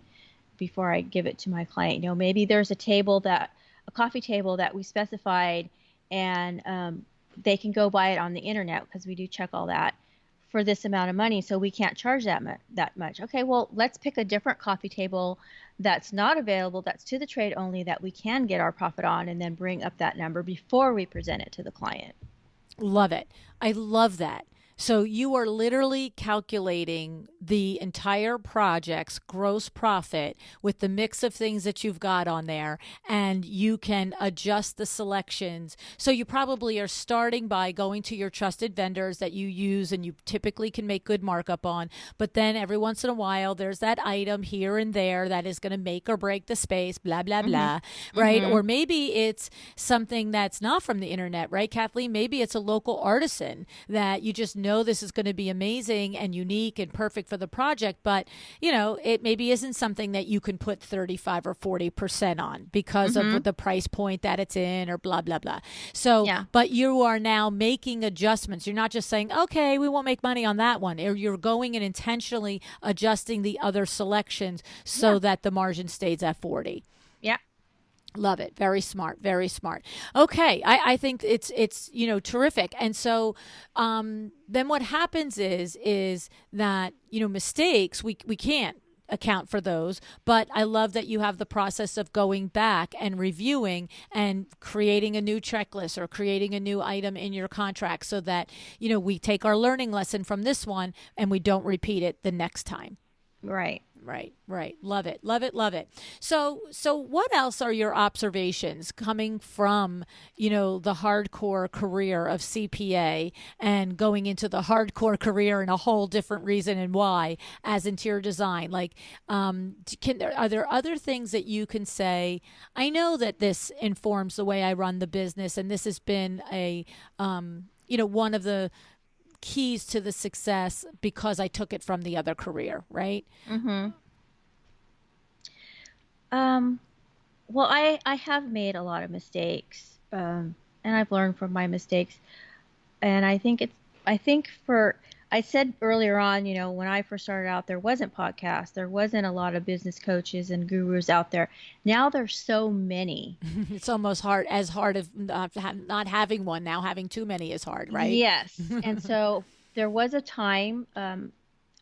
before I give it to my client. Maybe there's a coffee table that we specified, and they can go buy it on the internet, because we do check all that, for this amount of money, so we can't charge that much. Okay, well, let's pick a different coffee table that's not available, that's to the trade only, that we can get our profit on, and then bring up that number before we present it to the client. Love it. I love that. So you are literally calculating the entire project's gross profit with the mix of things that you've got on there, and you can adjust the selections. So you probably are starting by going to your trusted vendors that you use and you typically can make good markup on. But then every once in a while, there's that item here and there that is going to make or break the space, blah, blah, blah, right? Or maybe it's something that's not from the internet, right, Kathleen? Maybe it's a local artisan that you just know this is going to be amazing and unique and perfect for the project, but it maybe isn't something that you can put 35 or 40% on because of the price point that it's in, or blah, blah, blah. So, but you are now making adjustments. You're not just saying, okay, we won't make money on that one. Or you're going and intentionally adjusting the other selections so that the margin stays at 40. Yeah. Love it. Very smart. Very smart. Okay. I think it's terrific. And so then what happens is that, mistakes, we can't account for those, but I love that you have the process of going back and reviewing and creating a new checklist or creating a new item in your contract so that, we take our learning lesson from this one and we don't repeat it the next time. Right. Right. Love it. So what else are your observations coming from, the hardcore career of CPA and going into the hardcore career and a whole different reason and why as interior design? Like, are there other things that you can say? I know that this informs the way I run the business, and this has been one of the keys to the success because I took it from the other career, right? Well, I have made a lot of mistakes, and I've learned from my mistakes. And I said earlier on, when I first started out, there wasn't podcasts, there wasn't a lot of business coaches and gurus out there. Now there's so many. It's almost as hard as not having one. Now having too many is hard, right? Yes. And so there was a time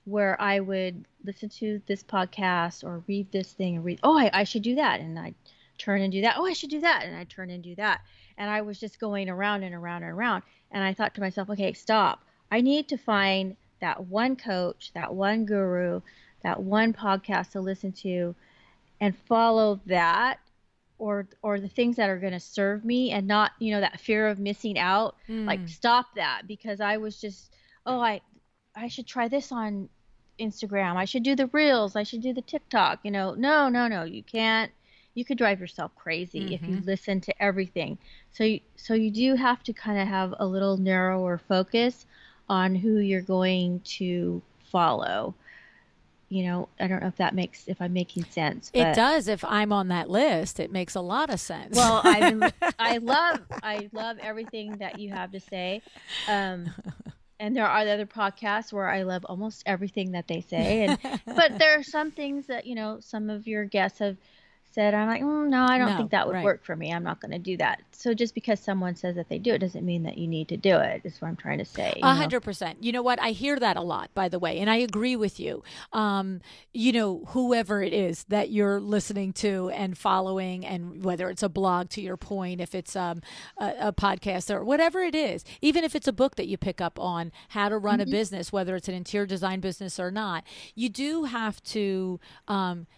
where I would listen to this podcast or read this thing and I should do that. And I'd turn and do that. Oh, I should do that. And I'd turn and do that. And I was just going around and around and around. And I thought to myself, okay, stop. I need to find that one coach, that one guru, that one podcast to listen to and follow that, or the things that are going to serve me, and not, that fear of missing out. Like, stop that, because I was just, I should try this on Instagram. I should do the reels. I should do the TikTok. No, you can't. You could drive yourself crazy if you listen to everything. So you do have to kind of have a little narrower focus on who you're going to follow. I don't know if I'm making sense. But, it does. If I'm on that list, it makes a lot of sense. Well, I love everything that you have to say. And there are other podcasts where I love almost everything that they say. But there are some things that, some of your guests have said, I'm like, no, I don't think that would work for me. I'm not going to do that. So just because someone says that they do it doesn't mean that you need to do it, is what I'm trying to say. 100%. You know what? I hear that a lot, by the way, and I agree with you. Whoever it is that you're listening to and following, and whether it's a blog, to your point, if it's a podcast or whatever it is, even if it's a book that you pick up on how to run a business, whether it's an interior design business or not, you do have to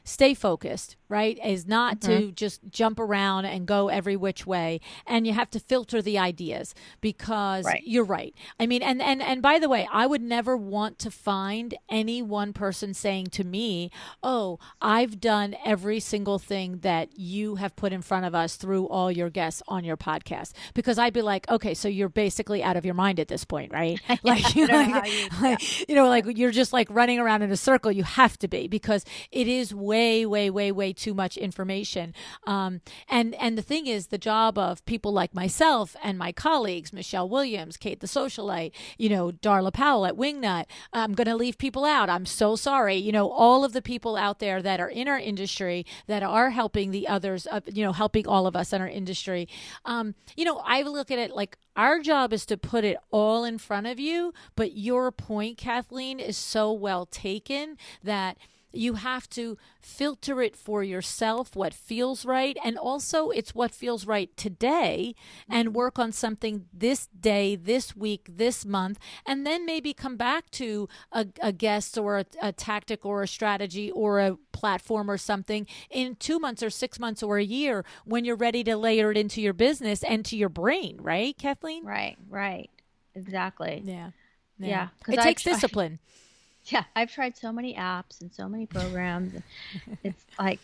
stay focused, right? Is not to just jump around and go every which way. And you have to filter the ideas, because you're right. I mean, and by the way, I would never want to find any one person saying to me, oh, I've done every single thing that you have put in front of us through all your guests on your podcast. Because I'd be like, okay, so you're basically out of your mind at this point, right? Like, like you're just like running around in a circle. You have to be, because it is way, way, way, way too much information. And the thing is, the job of people like myself and my colleagues, Michelle Williams, Kate the Socialite, Darla Powell at Wingnut, I'm going to leave people out. I'm so sorry. All of the people out there that are in our industry that are helping the others, helping all of us in our industry. I look at it like our job is to put it all in front of you. But your point, Kathleen, is so well taken that you have to filter it for yourself, what feels right. And also it's what feels right today, and work on something this day, this week, this month, and then maybe come back to a guest or a tactic or a strategy or a platform or something in 2 months or 6 months or a year when you're ready to layer it into your business and to your brain. Right, Kathleen? Right. Exactly. Yeah. It takes discipline. Yeah, I've tried so many apps and so many programs. It's like,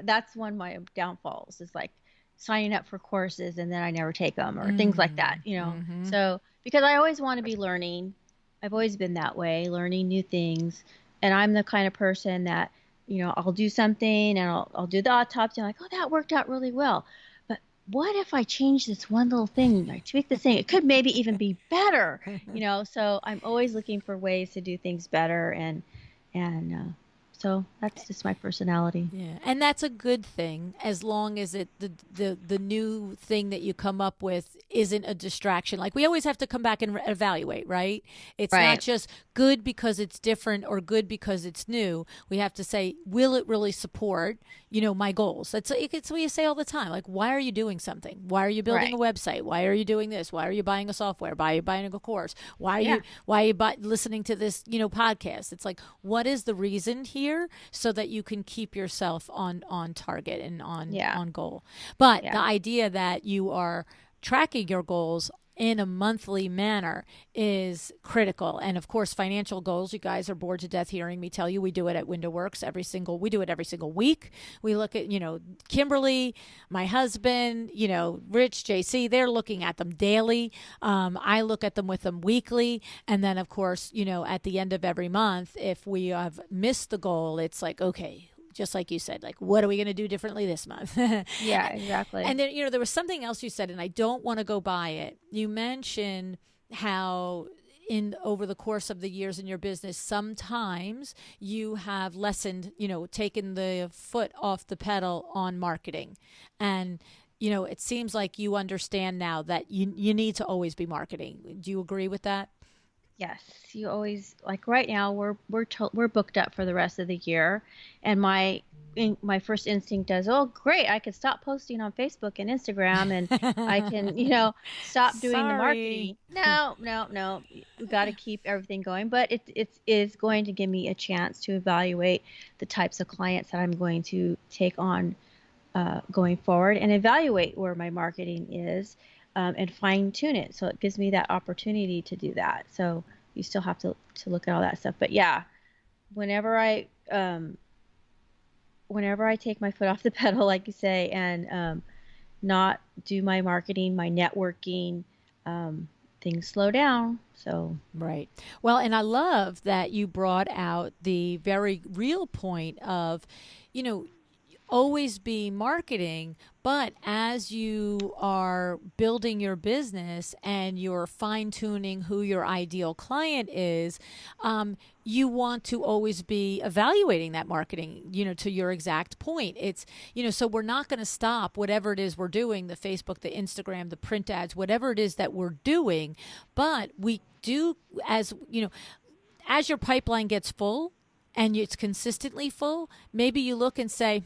that's one of my downfalls is like signing up for courses and then I never take them or things like that, So, because I always want to be learning. I've always been that way, learning new things. And I'm the kind of person that, I'll do something and I'll do the autopsy. I'm like, oh, that worked out really well. What if I change this one little thing? I tweak this thing. It could maybe even be better, So I'm always looking for ways to do things better, and so that's just my personality. Yeah, and that's a good thing as long as the new thing that you come up with isn't a distraction. Like we always have to come back and evaluate, right? It's not just good because it's different or good because it's new. We have to say, will it really support, my goals? It's what you say all the time. Like, why are you doing something? Why are you building a website? Why are you doing this? Why are you buying a software? Why are you buying a course? Why are you listening to this, podcast? It's like, what is the reason here so that you can keep yourself on target and on goal? But the idea that you are tracking your goals in a monthly manner is critical. And of course, financial goals, you guys are bored to death hearing me tell you, we do it at WindowWorks we do it every single week. We look at, Kimberly, my husband, Rich, JC, they're looking at them daily. I look at them with them weekly. And then of course, at the end of every month, if we have missed the goal, it's like, okay, just like you said, like, what are we going to do differently this month? Yeah, exactly. And then, there was something else you said, and I don't want to go by it. You mentioned how over the course of the years in your business, sometimes you have lessened, taken the foot off the pedal on marketing. And, it seems like you understand now that you need to always be marketing. Do you agree with that? Yes, you always, like right now we're booked up for the rest of the year, and my first instinct is, oh great, I could stop posting on Facebook and Instagram, and I can stop doing the marketing. No, we got to keep everything going, but it is going to give me a chance to evaluate the types of clients that I'm going to take on going forward, and evaluate where my marketing is. And fine tune it. So it gives me that opportunity to do that. So you still have to look at all that stuff. But yeah, whenever I take my foot off the pedal, like you say, and not do my marketing, my networking, things slow down. So right. Well, and I love that you brought out the very real point of, always be marketing, but as you are building your business and you're fine-tuning who your ideal client is, you want to always be evaluating that marketing, to your exact point. It's, so we're not going to stop whatever it is we're doing, the Facebook, the Instagram, the print ads, whatever it is that we're doing, but we do, as your pipeline gets full, and it's consistently full, maybe you look and say,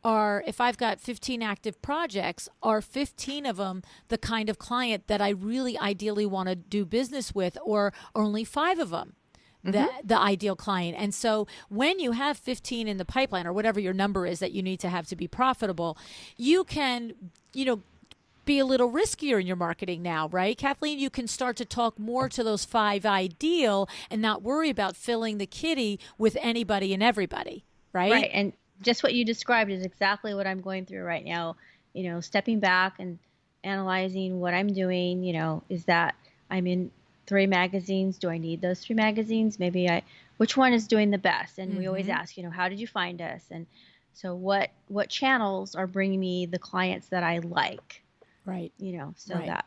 if I've got 15 active projects, are 15 of them the kind of client that I really ideally want to do business with, or only 5 of them? The ideal client. And so when you have 15 in the pipeline, or whatever your number is that you need to have to be profitable, you can, be a little riskier in your marketing now, right? Kathleen, you can start to talk more to those 5 ideal and not worry about filling the kitty with anybody and everybody, right? Right. And just what you described is exactly what I'm going through right now. Stepping back and analyzing what I'm doing, is that I'm in 3 magazines. Do I need those 3 magazines? Which one is doing the best? And we always ask, how did you find us? And so what channels are bringing me the clients that I like? Right. So Right. that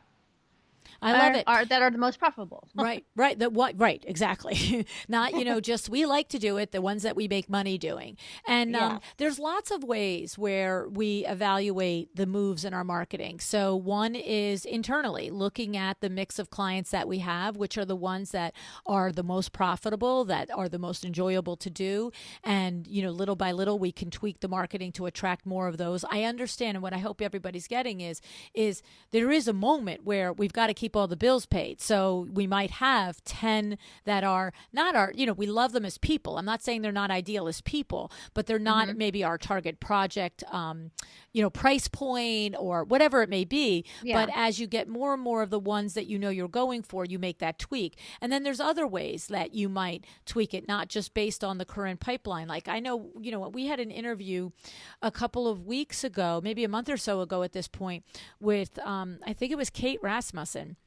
I love it. That are the most profitable. Right. Right. Exactly. Not, just we like to do it, the ones that we make money doing. And there's lots of ways where we evaluate the moves in our marketing. So one is internally looking at the mix of clients that we have, which are the ones that are the most profitable, that are the most enjoyable to do. And, little by little, we can tweak the marketing to attract more of those. I understand. And what I hope everybody's getting is there is a moment where we've got to keep all the bills paid. So we might have 10 that are not our, we love them as people. I'm not saying they're not ideal as people, but they're not maybe our target project, price point or whatever it may be. Yeah. But as you get more and more of the ones that you're going for, you make that tweak. And then there's other ways that you might tweak it, not just based on the current pipeline. Like I know, we had an interview a couple of weeks ago, maybe a month or so ago at this point with, I think it was Kate Rasmussen.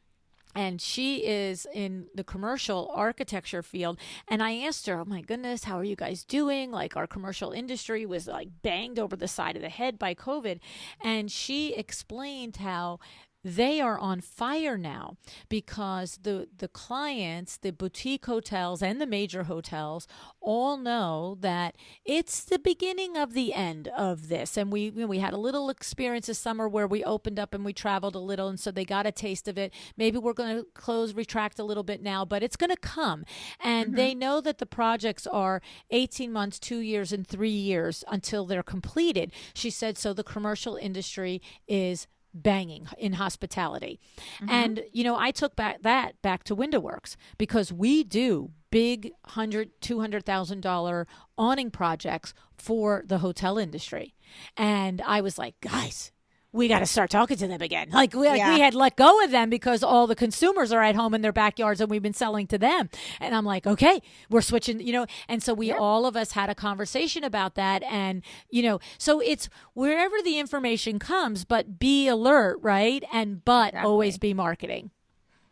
And she is in the commercial architecture field. And I asked her, oh my goodness, how are you guys doing? Like our commercial industry was like banged over the side of the head by COVID. And she explained how they are on fire now because the clients, the boutique hotels and the major hotels all know that it's the beginning of the end of this. And we had a little experience this summer where we opened up and we traveled a little, and so they got a taste of it. Maybe we're going to retract a little bit now, but it's going to come. And they know that the projects are 18 months, 2 years, and 3 years until they're completed. She said, so the commercial industry is banging in hospitality. And, I took back to WindowWorks because we do big $100,000, $200,000 awning projects for the hotel industry. And I was like, guys, we got to start talking to them again. We had let go of them because all the consumers are at home in their backyards and we've been selling to them. And I'm like, okay, we're switching, and so all of us had a conversation about that. And, so it's wherever the information comes, but be alert, right? But always be marketing.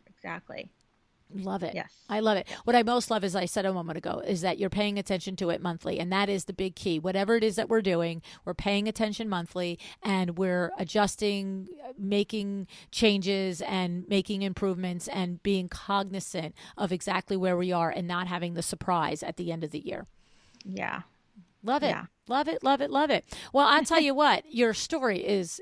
Exactly. Love it. Yes. I love it. What I most love, as I said a moment ago, is that you're paying attention to it monthly. And that is the big key. Whatever it is that we're doing, we're paying attention monthly and we're adjusting, making changes and making improvements and being cognizant of exactly where we are and not having the surprise at the end of the year. Yeah. Love it. Yeah. Love it. Love it. Love it. Well, I'll tell you what, your story is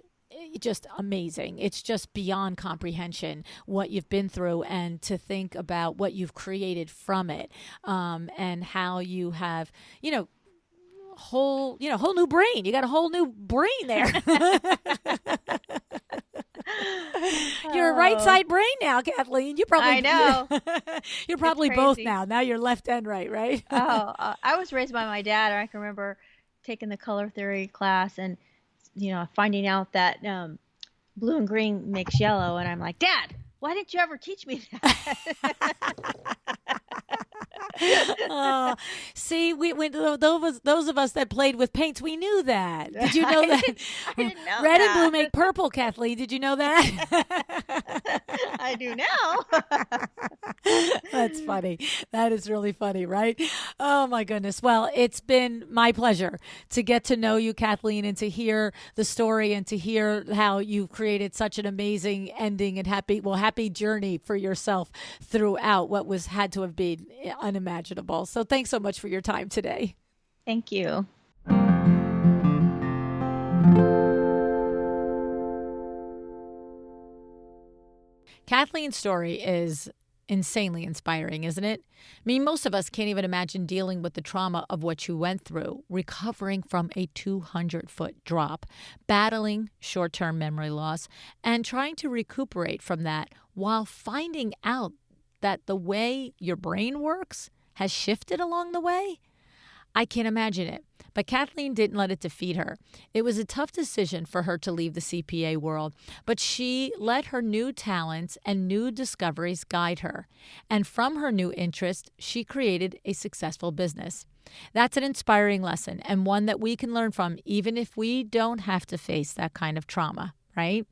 just amazing. It's just beyond comprehension what you've been through, and to think about what you've created from it, and how you have, whole new brain. You got a whole new brain there. You're a right side brain now, Kathleen. I know. You're probably both now. Now you're left and right? I was raised by my dad, and I can remember taking the color theory class and finding out that blue and green makes yellow, and I'm like, Dad, why didn't you ever teach me that? See, when those of us that played with paints, we knew that. Did you know that? I didn't know Red that. and blue make purple, Kathleen. Did you know that? I do now. That's funny. That is really funny, right? Oh, my goodness. Well, it's been my pleasure to get to know you, Kathleen, and to hear the story and to hear how you've created such an amazing ending and happy journey for yourself throughout what had to have been unimaginable. So thanks so much for your time today. Thank you. Kathleen's story is insanely inspiring, isn't it? I mean, most of us can't even imagine dealing with the trauma of what you went through, recovering from a 200-foot drop, battling short-term memory loss, and trying to recuperate from that while finding out that the way your brain works has shifted along the way. I can't imagine it. But Kathleen didn't let it defeat her. It was a tough decision for her to leave the CPA world, but she let her new talents and new discoveries guide her. And from her new interest, she created a successful business. That's an inspiring lesson, and one that we can learn from even if we don't have to face that kind of trauma, right?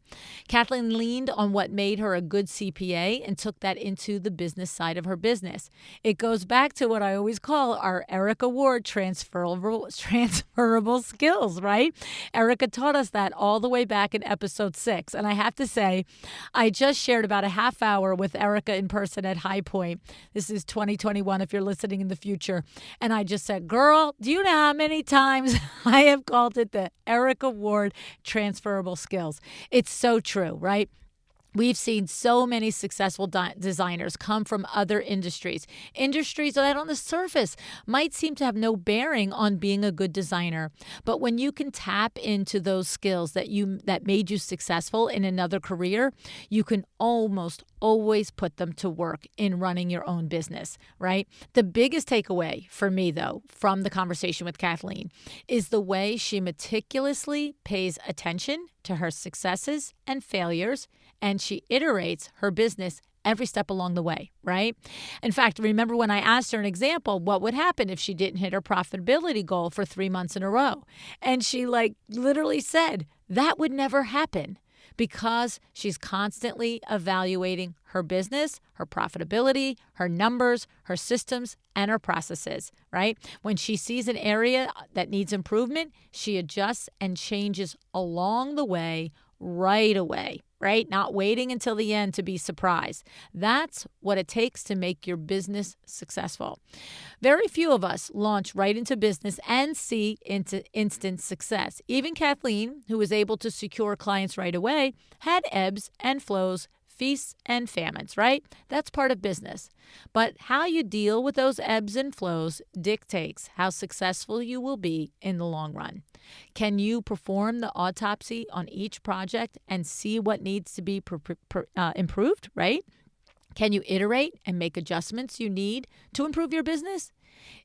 Kathleen leaned on what made her a good CPA and took that into the business side of her business. It goes back to what I always call our Erica Ward transferable skills, right? Erica taught us that all the way back in episode 6. And I have to say, I just shared about a half hour with Erica in person at High Point. This is 2021 if you're listening in the future. And I just said, girl, do you know how many times I have called it the Erica Ward transferable skills? It's so true, right? We've seen so many successful designers come from other industries that on the surface might seem to have no bearing on being a good designer. But when you can tap into those skills that made you successful in another career, you can almost always put them to work in running your own business, right? The biggest takeaway for me, though, from the conversation with Kathleen is the way she meticulously pays attention to her successes and failures, and she iterates her business every step along the way, right? In fact, remember when I asked her an example, what would happen if she didn't hit her profitability goal for 3 months in a row? And she literally said, that would never happen, because she's constantly evaluating her business, her profitability, her numbers, her systems, and her processes, right? When she sees an area that needs improvement, she adjusts and changes along the way, right away, right? Not waiting until the end to be surprised. That's what it takes to make your business successful. Very few of us launch right into business and see into instant success. Even Kathleen, who was able to secure clients right away, had ebbs and flows, feasts and famines, right? That's part of business. But how you deal with those ebbs and flows dictates how successful you will be in the long run. Can you perform the autopsy on each project and see what needs to be improved, right? Can you iterate and make adjustments you need to improve your business?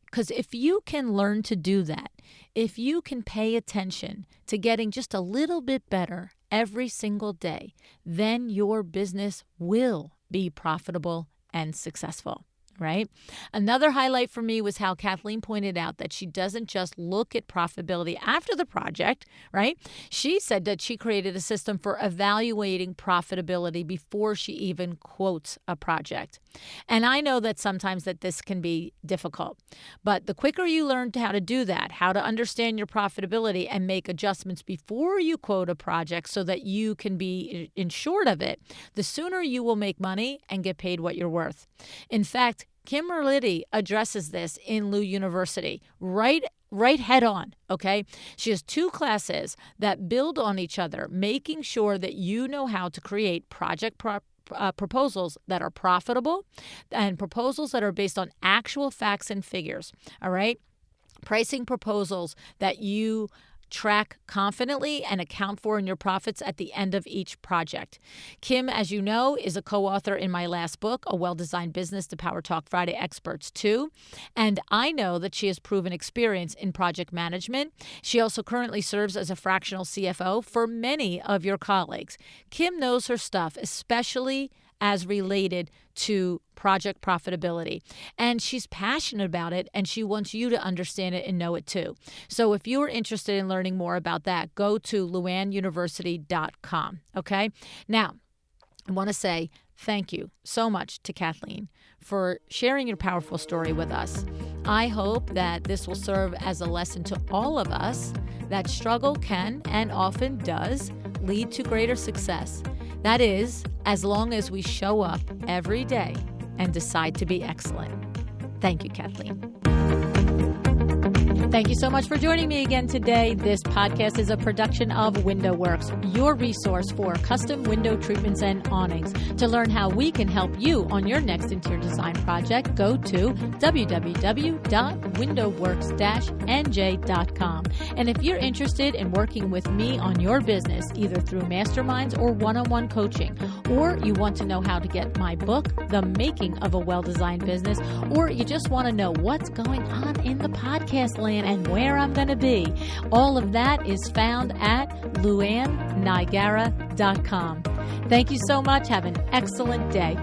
Because if you can learn to do that, if you can pay attention to getting just a little bit better every single day, then your business will be profitable and successful, right? Another highlight for me was how Kathleen pointed out that she doesn't just look at profitability after the project, right? She said that she created a system for evaluating profitability before she even quotes a project. And I know that sometimes that this can be difficult, but the quicker you learn how to do that, how to understand your profitability and make adjustments before you quote a project so that you can be insured of it, the sooner you will make money and get paid what you're worth. In fact, Kim Merlitti addresses this in LU University right head on, okay? She has 2 classes that build on each other, making sure that you know how to create project proposals that are profitable and proposals that are based on actual facts and figures, all right? Pricing proposals that you track confidently and account for in your profits at the end of each project. Kim, as you know, is a co-author in my last book, A Well-Designed Business to Power Talk Friday Experts 2. And I know that she has proven experience in project management. She also currently serves as a fractional CFO for many of your colleagues. Kim knows her stuff, especially as related to project profitability. And she's passionate about it, and she wants you to understand it and know it too. So if you are interested in learning more about that, go to LuAnnUniversity.com, okay? Now, I want to say thank you so much to Kathleen for sharing your powerful story with us. I hope that this will serve as a lesson to all of us that struggle can and often does lead to greater success. That is, as long as we show up every day and decide to be excellent. Thank you, Kathleen. Thank you so much for joining me again today. This podcast is a production of WindowWorks, your resource for custom window treatments and awnings. To learn how we can help you on your next interior design project, go to www.windowworks-nj.com. And if you're interested in working with me on your business, either through masterminds or one-on-one coaching, or you want to know how to get my book, The Making of a Well-Designed Business, or you just want to know what's going on in the podcast land and where I'm going to be, all of that is found at LuAnnNigara.com. Thank you so much. Have an excellent day.